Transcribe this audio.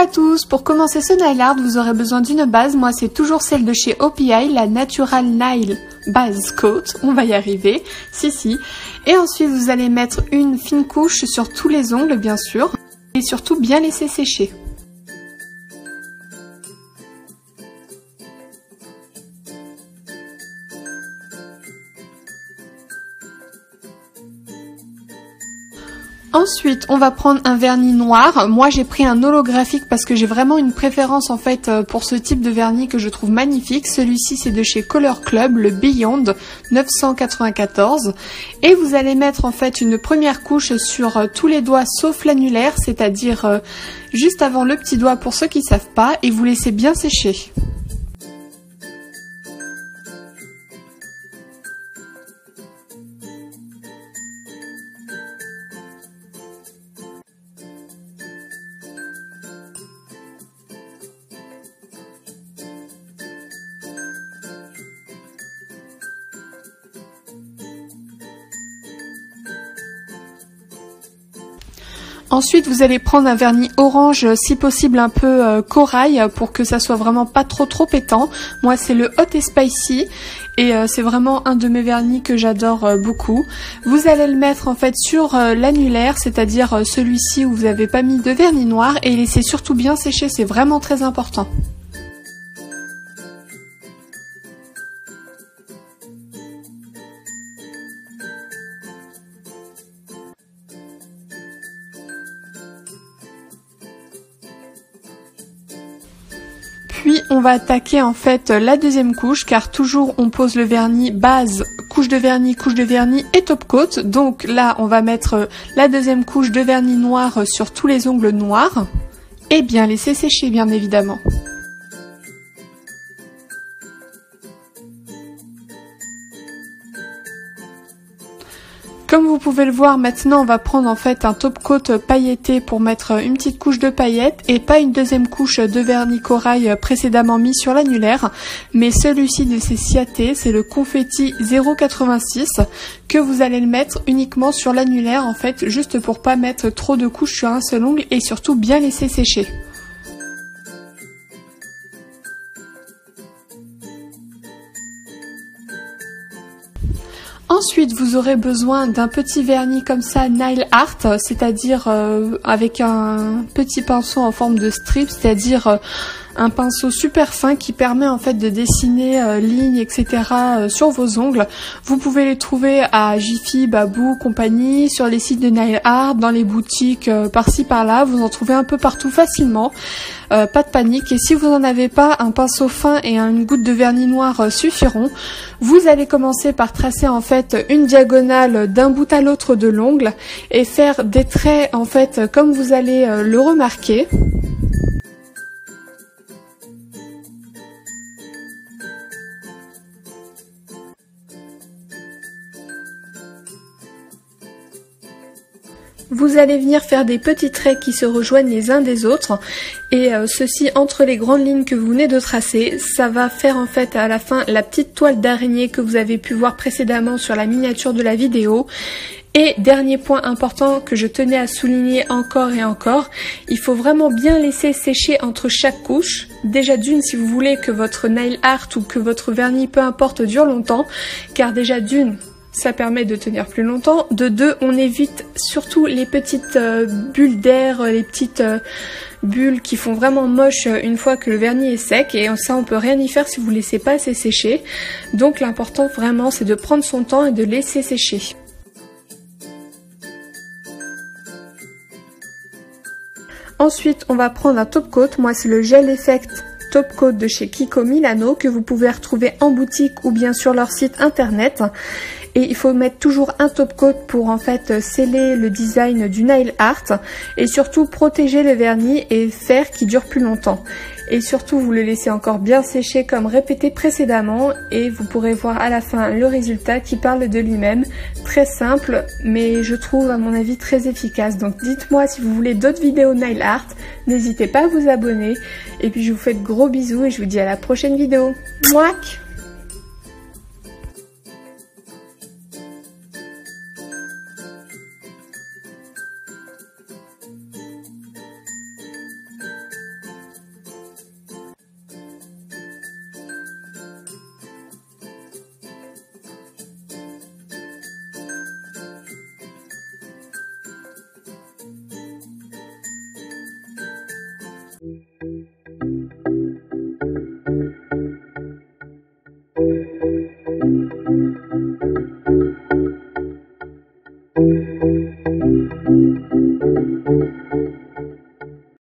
à tous, pour commencer ce nail art, vous aurez besoin d'une base. Moi c'est toujours celle de chez OPI, la Natural Nail Base Coat, on va y arriver, si. Et ensuite vous allez mettre une fine couche sur tous les ongles bien sûr, et surtout bien laisser sécher. Ensuite, on va prendre un vernis noir. Moi, j'ai pris un holographique parce que j'ai vraiment une préférence en fait pour ce type de vernis que je trouve magnifique. Celui-ci, c'est de chez Color Club, le Beyond 994. Et vous allez mettre en fait une première couche sur tous les doigts sauf l'annulaire, c'est-à-dire juste avant le petit doigt pour ceux qui ne savent pas, et vous laissez bien sécher. Ensuite, vous allez prendre un vernis orange, si possible un peu corail, pour que ça soit vraiment pas trop pétant. Moi, c'est le Hot & Spicy et c'est vraiment un de mes vernis que j'adore beaucoup. Vous allez le mettre en fait sur l'annulaire, c'est-à-dire celui-ci où vous n'avez pas mis de vernis noir, et laissez surtout bien sécher, c'est vraiment très important. Puis on va attaquer en fait la deuxième couche, car toujours on pose le vernis base, couche de vernis et top coat. Donc là on va mettre la deuxième couche de vernis noir sur tous les ongles noirs et bien laisser sécher bien évidemment. Comme vous pouvez le voir, maintenant on va prendre en fait un top coat pailleté pour mettre une petite couche de paillettes et pas une deuxième couche de vernis corail précédemment mis sur l'annulaire, mais celui-ci de chez Ciaté, c'est le confetti 086 que vous allez le mettre uniquement sur l'annulaire en fait, juste pour pas mettre trop de couches sur un seul ongle et surtout bien laisser sécher. Ensuite, vous aurez besoin d'un petit vernis comme ça, nail art, c'est-à-dire avec un petit pinceau en forme de strip, c'est-à-dire un pinceau super fin qui permet en fait de dessiner lignes, etc. Sur vos ongles. Vous pouvez les trouver à Jiffy, Babou, compagnie, sur les sites de nail art, dans les boutiques par-ci par-là. Vous en trouvez un peu partout facilement. Pas de panique, et si vous n'en avez pas, un pinceau fin et une goutte de vernis noir suffiront. Vous allez commencer par tracer en fait une diagonale d'un bout à l'autre de l'ongle et faire des traits en fait comme vous allez le remarquer. Vous allez venir faire des petits traits qui se rejoignent les uns des autres, et ceci entre les grandes lignes que vous venez de tracer. Ça va faire en fait à la fin la petite toile d'araignée que vous avez pu voir précédemment sur la miniature de la vidéo. Et dernier point important que je tenais à souligner encore et encore, il faut vraiment bien laisser sécher entre chaque couche. Déjà d'une, si vous voulez que votre nail art ou que votre vernis, peu importe, dure longtemps, car déjà d'une, ça permet de tenir plus longtemps. De deux, on évite surtout les petites bulles d'air, les petites bulles qui font vraiment moche une fois que le vernis est sec. Et ça, on peut rien y faire si vous ne laissez pas assez sécher. Donc l'important vraiment, c'est de prendre son temps et de laisser sécher. Ensuite, on va prendre un top coat. Moi, c'est le Gel Effect Top Coat de chez Kiko Milano que vous pouvez retrouver en boutique ou bien sur leur site internet. Et il faut mettre toujours un top coat pour en fait sceller le design du nail art et surtout protéger le vernis et faire qu'il dure plus longtemps. Et surtout vous le laissez encore bien sécher comme répété précédemment, et vous pourrez voir à la fin le résultat qui parle de lui-même. Très simple, mais je trouve à mon avis très efficace. Donc dites-moi si vous voulez d'autres vidéos nail art, n'hésitez pas à vous abonner. Et puis je vous fais de gros bisous et je vous dis à la prochaine vidéo. Mouac!